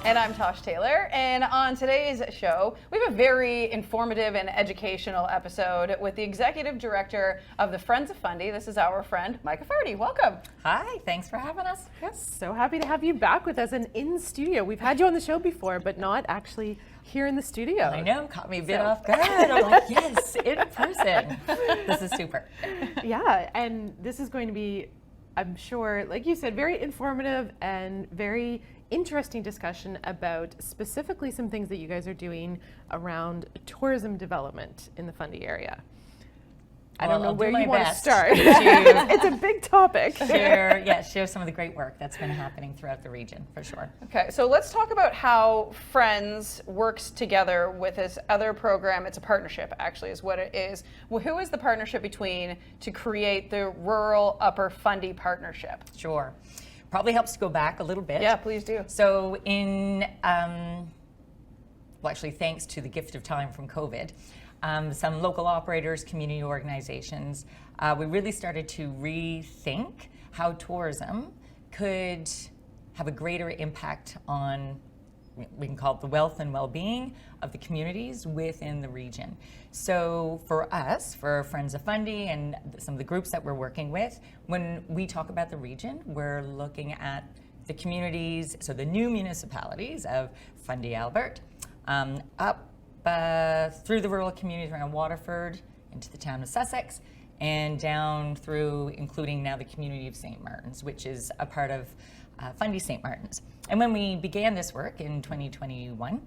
And I'm Tosh Taylor. And on today's show, we have a very informative and educational episode with the Executive Director of the Friends of Fundy. This is our friend, Micha Fardy. Welcome. Hi, thanks for having us. Yes, so happy to have you back with us and in studio. We've had you on the show before, but not actually here in the studio. I know, caught me a bit off guard. I'm like, yes, in person. This is super. Yeah, and this is going to be, I'm sure, like you said, very informative and very interesting discussion about specifically some things that you guys are doing around tourism development in the Fundy area. I don't know where you want to start. It's a big topic. Share some of the great work that's been happening throughout the region, for sure. Okay, so let's talk about how Friends works together with this other program. It's a partnership, actually, is what it is. Well, who is the partnership between to create the Rural Upper Fundy Partnership? Sure. Probably helps to go back a little bit. Yeah, please do. So actually, thanks to the gift of time from COVID, some local operators, community organizations, we really started to rethink how tourism could have a greater impact on, we can call it the wealth and well-being of the communities within the region. So for us, for Friends of Fundy and some of the groups that we're working with, when we talk about the region, we're looking at the communities, so the new municipalities of Fundy, Albert, up through the rural communities around Waterford into the town of Sussex, and down through, including now the community of St. Martin's, which is a part of Fundy St. Martin's. And when we began this work in 2021,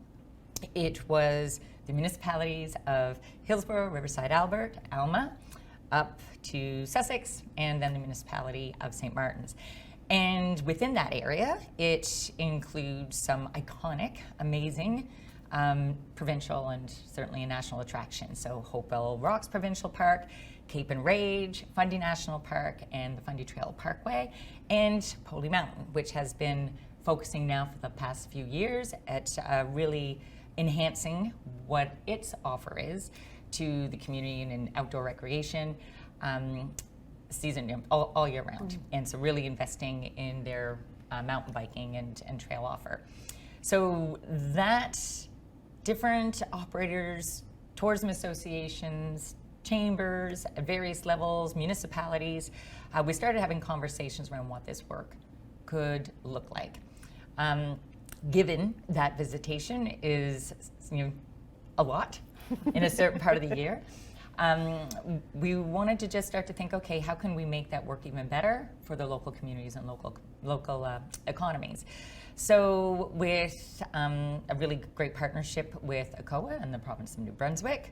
it was the municipalities of Hillsborough, Riverside, Albert, Alma, up to Sussex, and then the municipality of St. Martin's. And within that area, it includes some iconic, amazing provincial and certainly a national attraction. So Hopewell Rocks Provincial Park, Cape and Rage, Fundy National Park, and the Fundy Trail Parkway, and Poley Mountain, which has been focusing now for the past few years at really enhancing what its offer is to the community and in outdoor recreation season all year round. And so really investing in their mountain biking and trail offer. So that different operators, tourism associations, chambers at various levels, municipalities, we started having conversations around what this work could look like. Given that visitation is a lot in a certain part of the year, we wanted to just start to think, okay, how can we make that work even better for the local communities and local economies? So with a really great partnership with ACOA and the province of New Brunswick,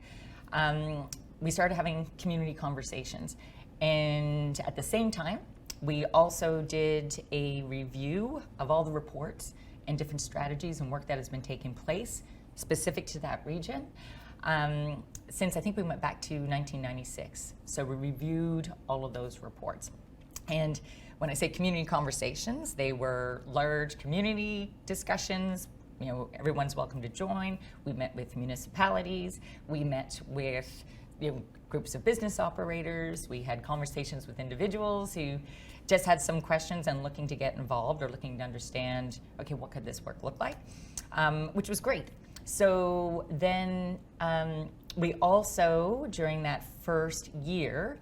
we started having community conversations. And at the same time, we also did a review of all the reports and different strategies and work that has been taking place specific to that region. Since I think we went back to 1996. So we reviewed all of those reports. And when I say community conversations, they were large community discussions. Everyone's welcome to join. We met with municipalities. We met with groups of business operators. We had conversations with individuals who just had some questions and looking to get involved or looking to understand, okay, what could this work look like? Which was great. So then we also, during that first year,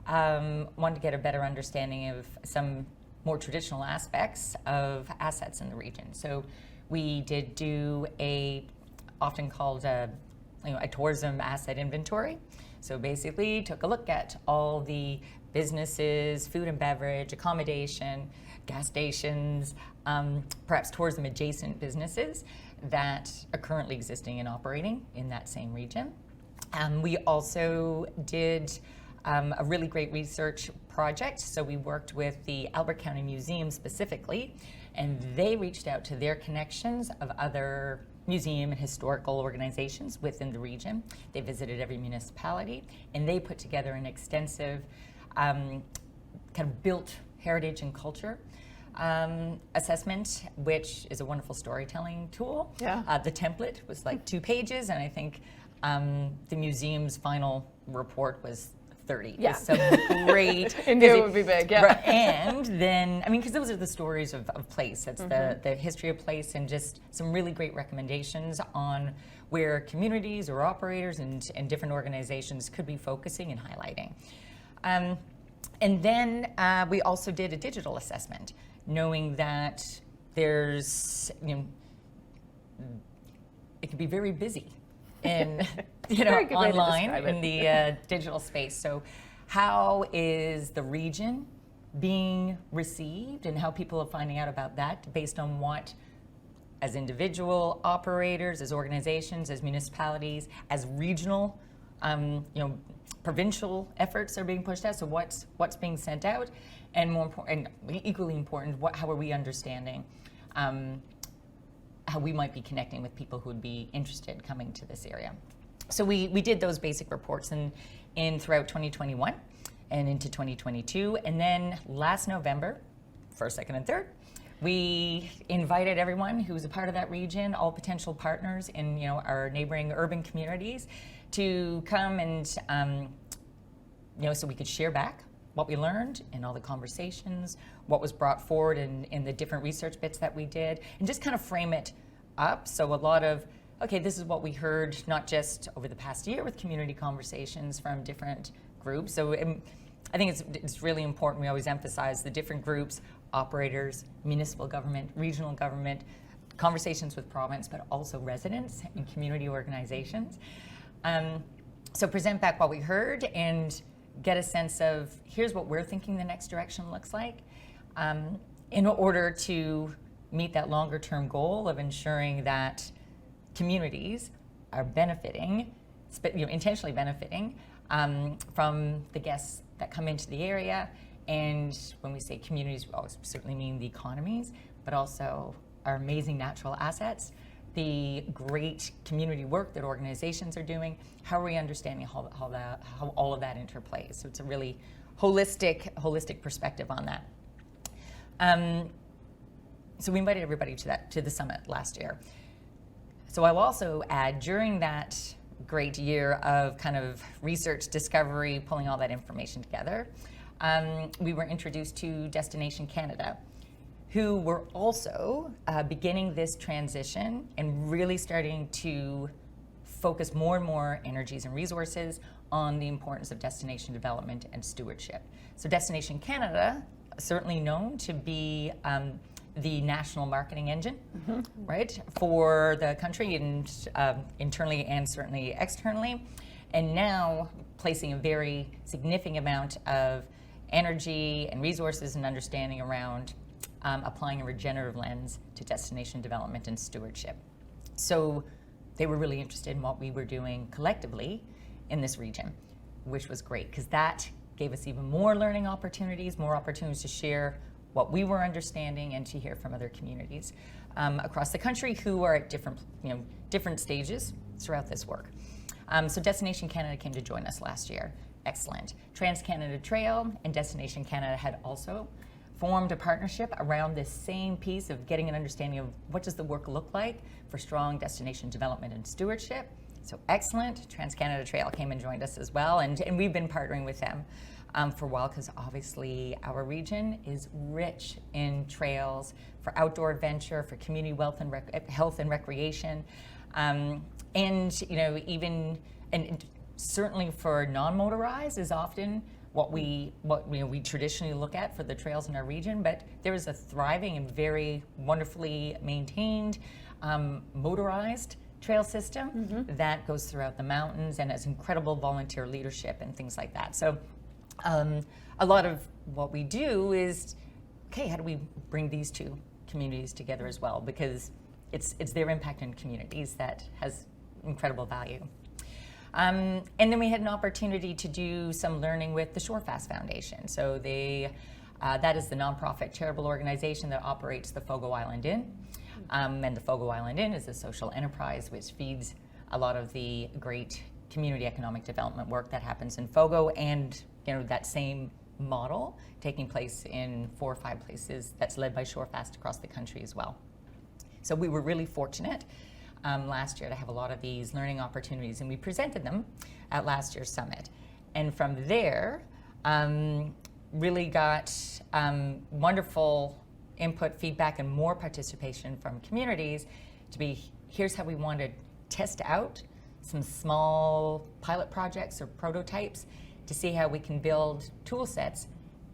wanted to get a better understanding of some more traditional aspects of assets in the region. So we did do often called a tourism asset inventory. So basically took a look at all the businesses, food and beverage, accommodation, gas stations, perhaps tourism adjacent businesses that are currently existing and operating in that same region. We also did a really great research project. So we worked with the Albert County Museum specifically, and they reached out to their connections of other museum and historical organizations within the region. They visited every municipality, and they put together an extensive kind of built heritage and culture assessment, which is a wonderful storytelling tool. Yeah. The template was like 2 pages, and I think the museum's final report was 30. Yeah. With some great. India would be big, yeah. Right, and then, I mean, because those are the stories of place. That's the history of place, and just some really great recommendations on where communities or operators and different organizations could be focusing and highlighting. And then we also did a digital assessment, knowing that there's, it can be very busy in, Very good way to online describe in the digital space. So how is the region being received, and how people are finding out about that based on what, as individual operators, as organizations, as municipalities, as regional, provincial efforts are being pushed out. So what's being sent out, and more important, and equally important, how are we understanding how we might be connecting with people who would be interested in coming to this area. So we did those basic reports in throughout 2021 and into 2022, and then last November, 1st, 2nd, and 3rd, we invited everyone who's a part of that region, all potential partners in our neighboring urban communities, to come and so we could share back what we learned in all the conversations, what was brought forward in the different research bits that we did, and just kind of frame it up. So a lot of, okay, this is what we heard, not just over the past year with community conversations from different groups. So I think it's really important. We always emphasize the different groups, operators, municipal government, regional government, conversations with province, but also residents and community organizations. So present back what we heard and get a sense of, here's what we're thinking the next direction looks like, in order to meet that longer term goal of ensuring that communities are benefiting, intentionally benefiting from the guests that come into the area. And when we say communities, we always certainly mean the economies, but also our amazing natural assets, the great community work that organizations are doing. How are we understanding how all of that interplays? So it's a really holistic perspective on that. So we invited everybody to the summit last year. So I'll also add, during that great year of kind of research, discovery, pulling all that information together, we were introduced to Destination Canada, who were also beginning this transition and really starting to focus more and more energies and resources on the importance of destination development and stewardship. So Destination Canada, certainly known to be the national marketing engine, right, for the country, and internally and certainly externally, and now placing a very significant amount of energy and resources and understanding around applying a regenerative lens to destination development and stewardship. So they were really interested in what we were doing collectively in this region, which was great, because that gave us even more learning opportunities, more opportunities to share what we were understanding and to hear from other communities across the country who are at different stages throughout this work. So Destination Canada came to join us last year. Excellent. Trans-Canada Trail and Destination Canada had also formed a partnership around this same piece of getting an understanding of what does the work look like for strong destination development and stewardship. So excellent. Trans-Canada Trail came and joined us as well, and we've been partnering with them for a while, because obviously our region is rich in trails for outdoor adventure, for community wealth and health and recreation, and certainly for non-motorized is often what we traditionally look at for the trails in our region. But there is a thriving and very wonderfully maintained motorized trail system that goes throughout the mountains and has incredible volunteer leadership and things like that. So a lot of what we do is, okay, how do we bring these two communities together as well? Because it's their impact in communities that has incredible value. And then we had an opportunity to do some learning with the Shorefast Foundation. So that is the nonprofit charitable organization that operates the Fogo Island Inn. And the Fogo Island Inn is a social enterprise which feeds a lot of the great community economic development work that happens in Fogo, and that same model taking place in 4 or 5 places that's led by Shorefast across the country as well. So we were really fortunate last year to have a lot of these learning opportunities, and we presented them at last year's summit. And from there, really got wonderful input, feedback, and more participation from communities to be, here's how we want to test out some small pilot projects or prototypes to see how we can build tool sets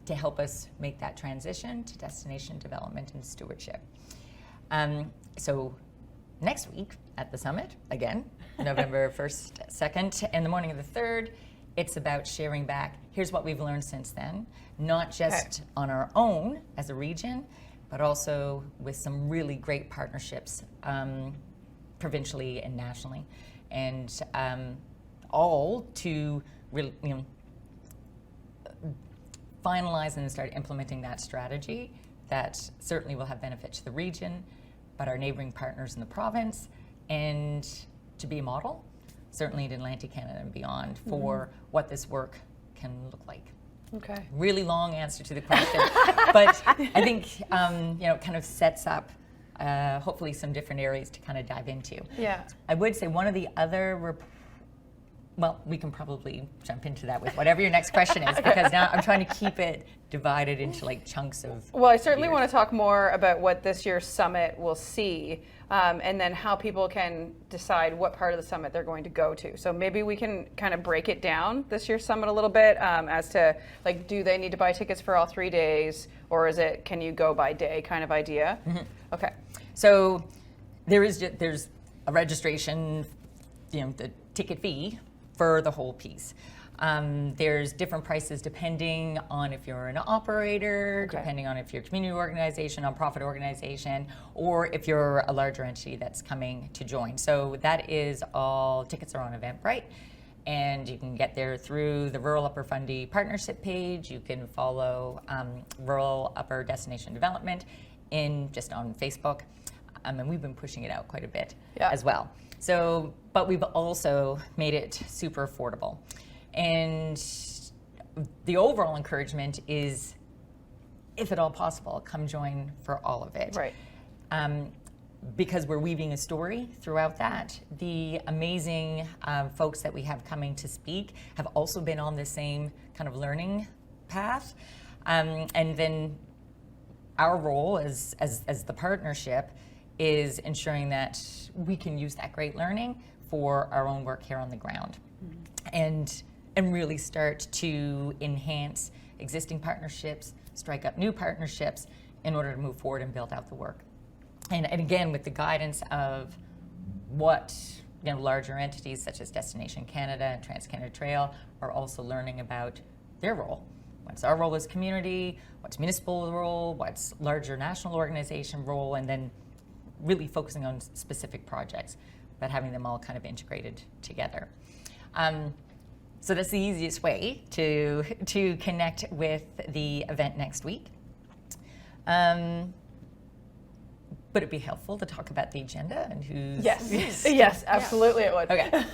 to help us make that transition to destination development and stewardship. So next week at the summit, again, November 1st, 2nd, and the morning of the 3rd, it's about sharing back, here's what we've learned since then, not just on our own as a region, but also with some really great partnerships provincially and nationally. And all to really, finalize and start implementing that strategy that certainly will have benefit to the region, but our neighboring partners in the province, and to be a model, certainly in Atlantic Canada and beyond, for what this work can look like. Okay. Really long answer to the question, but I think kind of sets up hopefully some different areas to kind of dive into. Yeah. I would say one of the other well, we can probably jump into that with whatever your next question is, because now I'm trying to keep it divided into like chunks of. Well, I certainly want to talk more about what this year's summit will see, and then how people can decide what part of the summit they're going to go to. So maybe we can kind of break it down, this year's summit, a little bit, as to like, do they need to buy tickets for all 3 days, or is it, can you go by day kind of idea? Okay. So there's a registration, the ticket fee for the whole piece. There's different prices depending on if you're an operator, depending on if you're a community organization, nonprofit organization, or if you're a larger entity that's coming to join. So that is all, tickets are on Eventbrite, and you can get there through the Rural Upper Fundy partnership page. You can follow Rural Upper Destination Development just on Facebook. And we've been pushing it out quite a bit as well. So, but we've also made it super affordable. And the overall encouragement is, if at all possible, come join for all of it. Right. Because we're weaving a story throughout that. The amazing folks that we have coming to speak have also been on the same kind of learning path. And then our role as the partnership is ensuring that we can use that great learning for our own work here on the ground, and really start to enhance existing partnerships, strike up new partnerships in order to move forward and build out the work. And again, with the guidance of what larger entities such as Destination Canada and Trans-Canada Trail are also learning about their role. What's our role as community? What's municipal role? What's larger national organization role? And then really focusing on specific projects, but having them all kind of integrated together. So that's the easiest way to connect with the event next week. But it'd be helpful to talk about the agenda and who's... Yes, absolutely it would. Okay.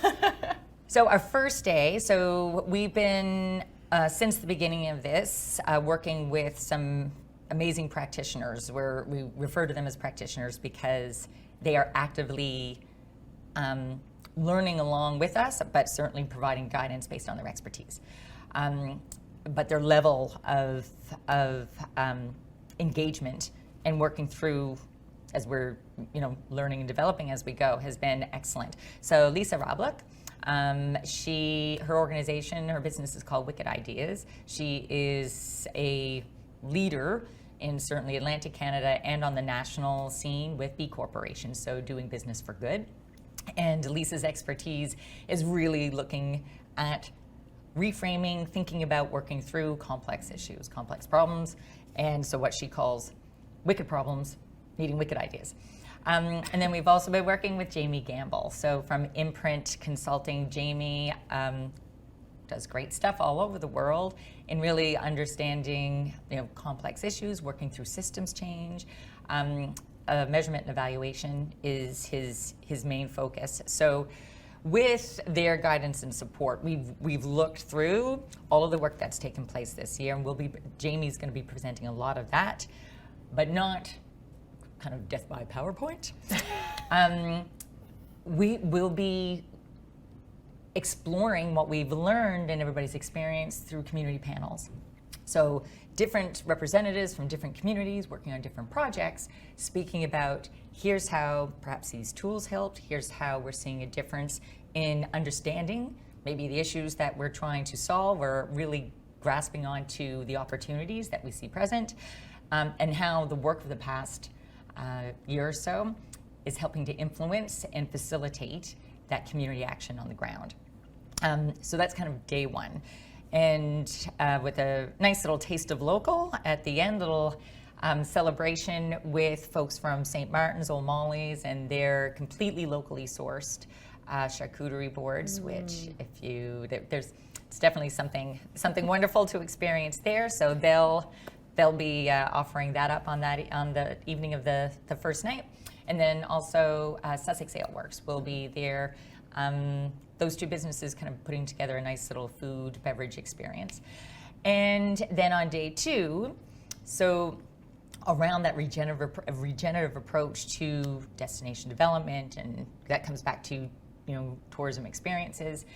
So our first day, so we've been, since the beginning of this, working with some amazing practitioners, where we refer to them as practitioners because they are actively learning along with us, but certainly providing guidance based on their expertise. But their level of engagement and working through as we're learning and developing as we go has been excellent. So Lisa Rabluck, her organization, her business is called Wicked Ideas. She is a leader in certainly Atlantic Canada and on the national scene with B corporations, so doing business for good. And Lisa's expertise is really looking at reframing, thinking about working through complex issues, complex problems, and so what she calls wicked problems needing wicked ideas. And then we've also been working with Jamie Gamble. So from Imprint Consulting, Jamie does great stuff all over the world in really understanding complex issues, working through systems change. Measurement and evaluation is his main focus. So with their guidance and support, we've looked through all of the work that's taken place this year, and Jamie's going to be presenting a lot of that, but not kind of death by PowerPoint. We will be exploring what we've learned and everybody's experience through community panels. So different representatives from different communities working on different projects, speaking about here's how perhaps these tools helped, here's how we're seeing a difference in understanding maybe the issues that we're trying to solve, or really grasping onto the opportunities that we see present, and how the work of the past year or so is helping to influence and facilitate that community action on the ground. So that's kind of day one. And with a nice little taste of local at the end, little celebration with folks from St. Martin's, Old Molly's, and their completely locally sourced charcuterie boards, which it's definitely something wonderful to experience there. So they'll be offering that up on the evening of the first night. And then also Sussex Ale Works will be there. Those two businesses kind of putting together a nice little food beverage experience. And then on day two, so around that regenerative approach to destination development, and that comes back to tourism experiences.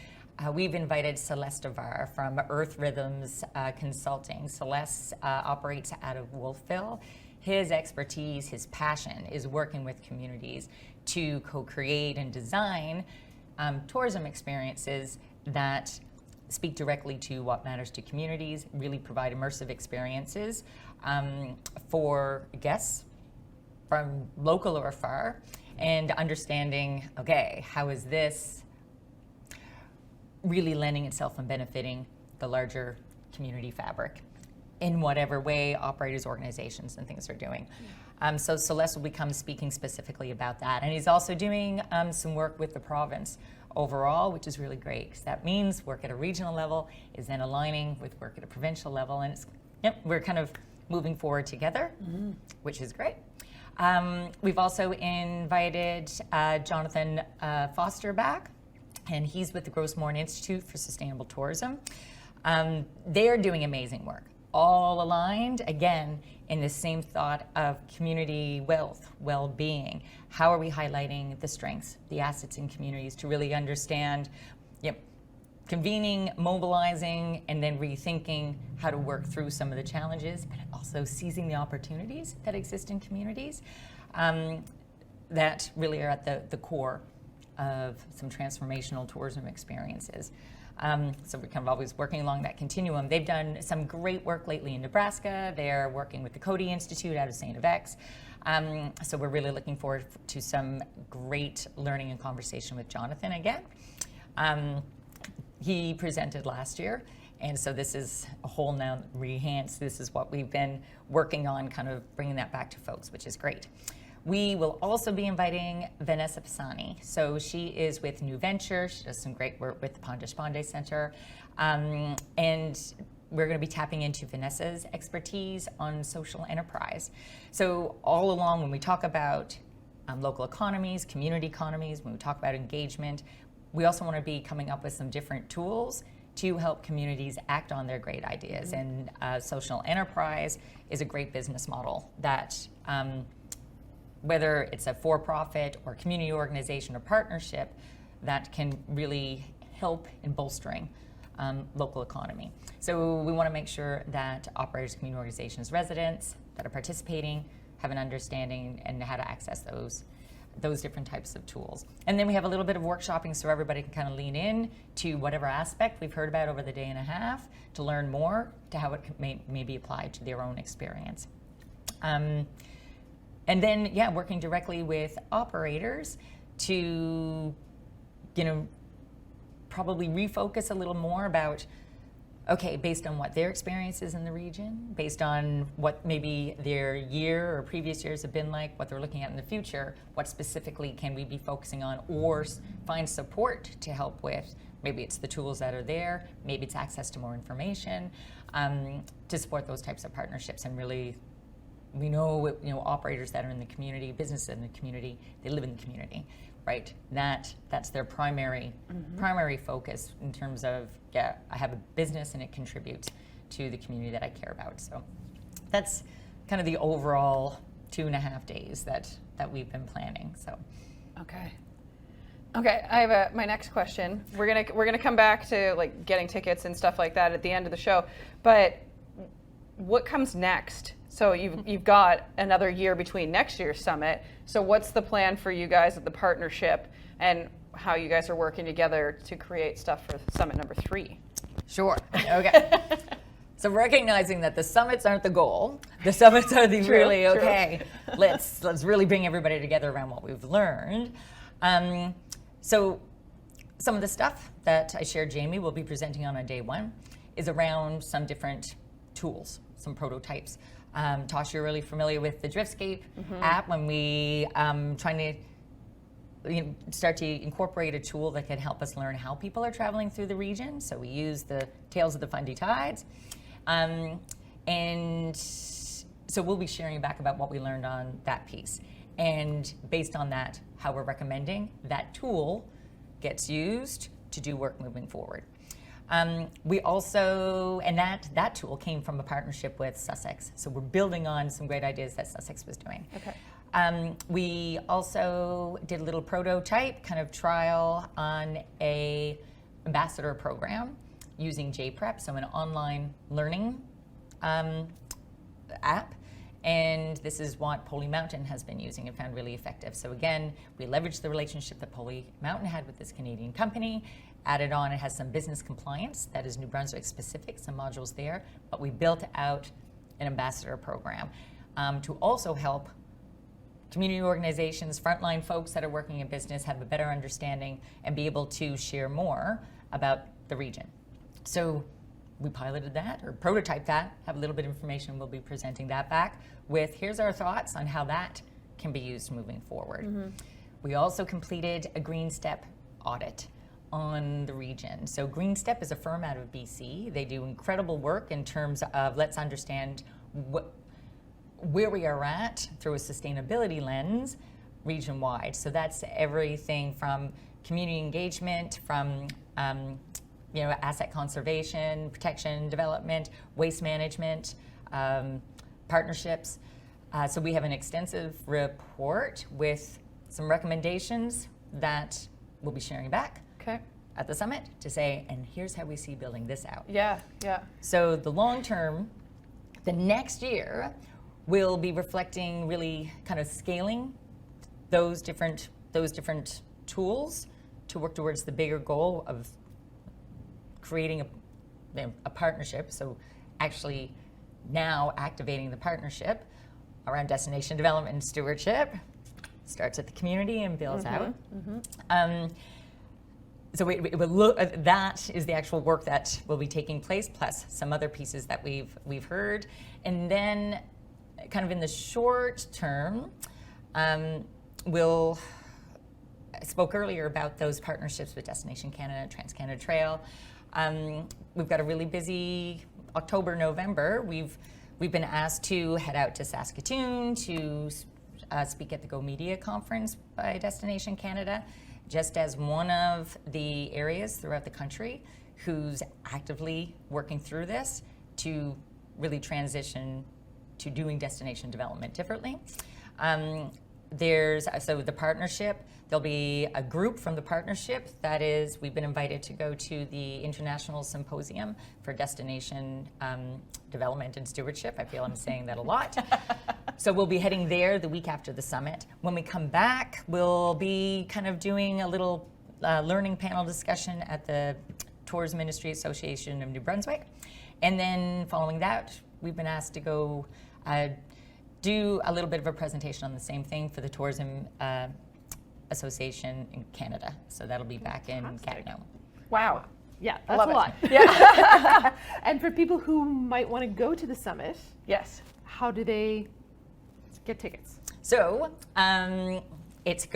We've invited Celeste Avar from Earth Rhythms Consulting. Celeste operates out of Wolfville. His expertise, his passion is working with communities to co-create and design tourism experiences that speak directly to what matters to communities, really provide immersive experiences for guests from local or far, and understanding, okay, how is this really lending itself and benefiting the larger community fabric in whatever way operators, organizations, and things are doing. So Celeste will become speaking specifically about that. And he's also doing some work with the province overall, which is really great, because that means work at a regional level is then aligning with work at a provincial level. And we're kind of moving forward together, which is great. We've also invited Jonathan Foster back, and he's with the Grossmorn Institute for Sustainable Tourism. They're doing amazing work, all aligned, again, in the same thought of community wealth, well-being. How are we highlighting the strengths, the assets in communities to really understand, convening, mobilizing, and then rethinking how to work through some of the challenges, but also seizing the opportunities that exist in communities that really are at the core of some transformational tourism experiences. So we're kind of always working along that continuum. They've done some great work lately in Nebraska. They're working with the Cody Institute out of St. FX. So we're really looking forward to some great learning and conversation with Jonathan again. He presented last year, and so this is a whole now rehance. This is what we've been working on, kind of bringing that back to folks, which is great. We will also be inviting Vanessa Pisani. So she is with New Venture. She does some great work with the Pondish Bonde Center. And we're going to be tapping into Vanessa's expertise on social enterprise. So all along, when we talk about local economies, community economies, when we talk about engagement, we also want to be coming up with some different tools to help communities act on their great ideas. And social enterprise is a great business model that whether it's a for-profit or community organization or partnership, that can really help in bolstering local economy. So we want to make sure that operators, community organizations, residents that are participating have an understanding and how to access those different types of tools. And then we have a little bit of workshopping so everybody can kind of lean in to whatever aspect we've heard about over the day and a half to learn more to how it may be applied to their own experience. And then, working directly with operators to, probably refocus a little more about, okay, based on what their experience is in the region, based on what maybe their year or previous years have been like, what they're looking at in the future, what specifically can we be focusing on, or find support to help with. Maybe it's the tools that are there, maybe it's access to more information, to support those types of partnerships. And really, we know, operators that are in the community, businesses in the community, they live in the community, right? That's their primary focus in terms of, I have a business and it contributes to the community that I care about. So that's kind of the overall 2.5 days that we've been planning. So. Okay. Okay, I have my next question. We're gonna come back to like getting tickets and stuff like that at the end of the show, but what comes next? So you've got another year between next year's summit. So what's the plan for you guys at the partnership, and how you guys are working together to create stuff for summit number 3? Sure. Okay. So recognizing that the summits aren't the goal, the summits are the really okay. Let's really bring everybody together around what we've learned. So some of the stuff that I shared Jamie will be presenting on day 1 is around some different tools, some prototypes. Tosh, you're really familiar with the Driftscape app. When we trying to start to incorporate a tool that can help us learn how people are traveling through the region. So we use the Tales of the Fundy Tides. And so we'll be sharing back about what we learned on that piece. And based on that, how we're recommending that tool gets used to do work moving forward. We also, and that tool came from a partnership with Sussex. So we're building on some great ideas that Sussex was doing. Okay. We also did a little prototype kind of trial on a ambassador program using JPrep, so an online learning app. And this is what Poley Mountain has been using and found really effective. So again, we leveraged the relationship that Poley Mountain had with this Canadian company, added on, it has some business compliance that is New Brunswick specific, some modules there, but we built out an ambassador program to also help community organizations, frontline folks that are working in business have a better understanding and be able to share more about the region. So we piloted that or prototyped that, have a little bit of information, we'll be presenting that back with here's our thoughts on how that can be used moving forward. We also completed a Green Step audit on the region. So Green Step is a firm out of BC. They do incredible work in terms of let's understand where we are at through a sustainability lens region-wide. So that's everything from community engagement, from asset conservation, protection, development, waste management, partnerships. So we have an extensive report with some recommendations that we'll be sharing back at the summit to say, and here's how we see building this out. Yeah. So the long term, the next year, we'll be reflecting really kind of scaling those different tools to work towards the bigger goal of creating a partnership. So actually now activating the partnership around destination development and stewardship starts at the community and builds out. So it will look, that is the actual work that will be taking place, plus some other pieces that we've heard. And then kind of in the short term, I spoke earlier about those partnerships with Destination Canada, Trans-Canada Trail. We've got a really busy October, November. We've been asked to head out to Saskatoon to speak at the Go Media Conference by Destination Canada, just as one of the areas throughout the country who's actively working through this to really transition to doing destination development differently. So the partnership, there'll be a group from the partnership that is, we've been invited to go to the International Symposium for Destination Development and Stewardship. I feel I'm saying that a lot. So we'll be heading there the week after the summit. When we come back, we'll be kind of doing a little learning panel discussion at the Tourism Industry Association of New Brunswick. And then following that, we've been asked to go do a little bit of a presentation on the same thing for the Tourism Association in Canada. So that'll be back in Gatineau. Wow. Yeah, that's a lot. Yeah. And for people who might want to go to the summit, Yes. how do they get tickets? So it's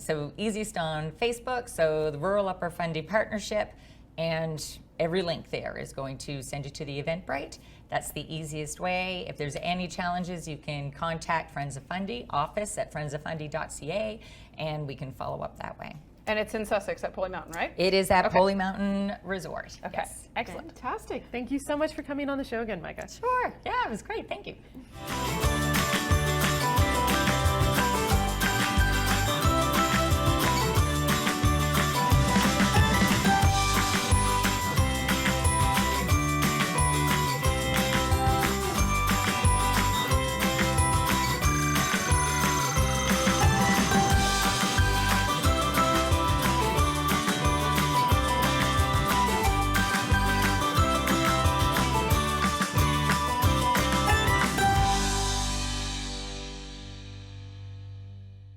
so easiest on Facebook, so the Rural Upper Fundy Partnership, and every link there is going to send you to the Eventbrite. That's the easiest way. If there's any challenges, you can contact Friends of Fundy, office at friendsoffundy.ca, and we can follow up that way. And it's in Sussex at Poley Mountain, right? It is at Poley Mountain Resort. Okay. Yes. Excellent. Fantastic. Thank you so much for coming on the show again, Micha. Sure. Yeah, it was great. Thank you.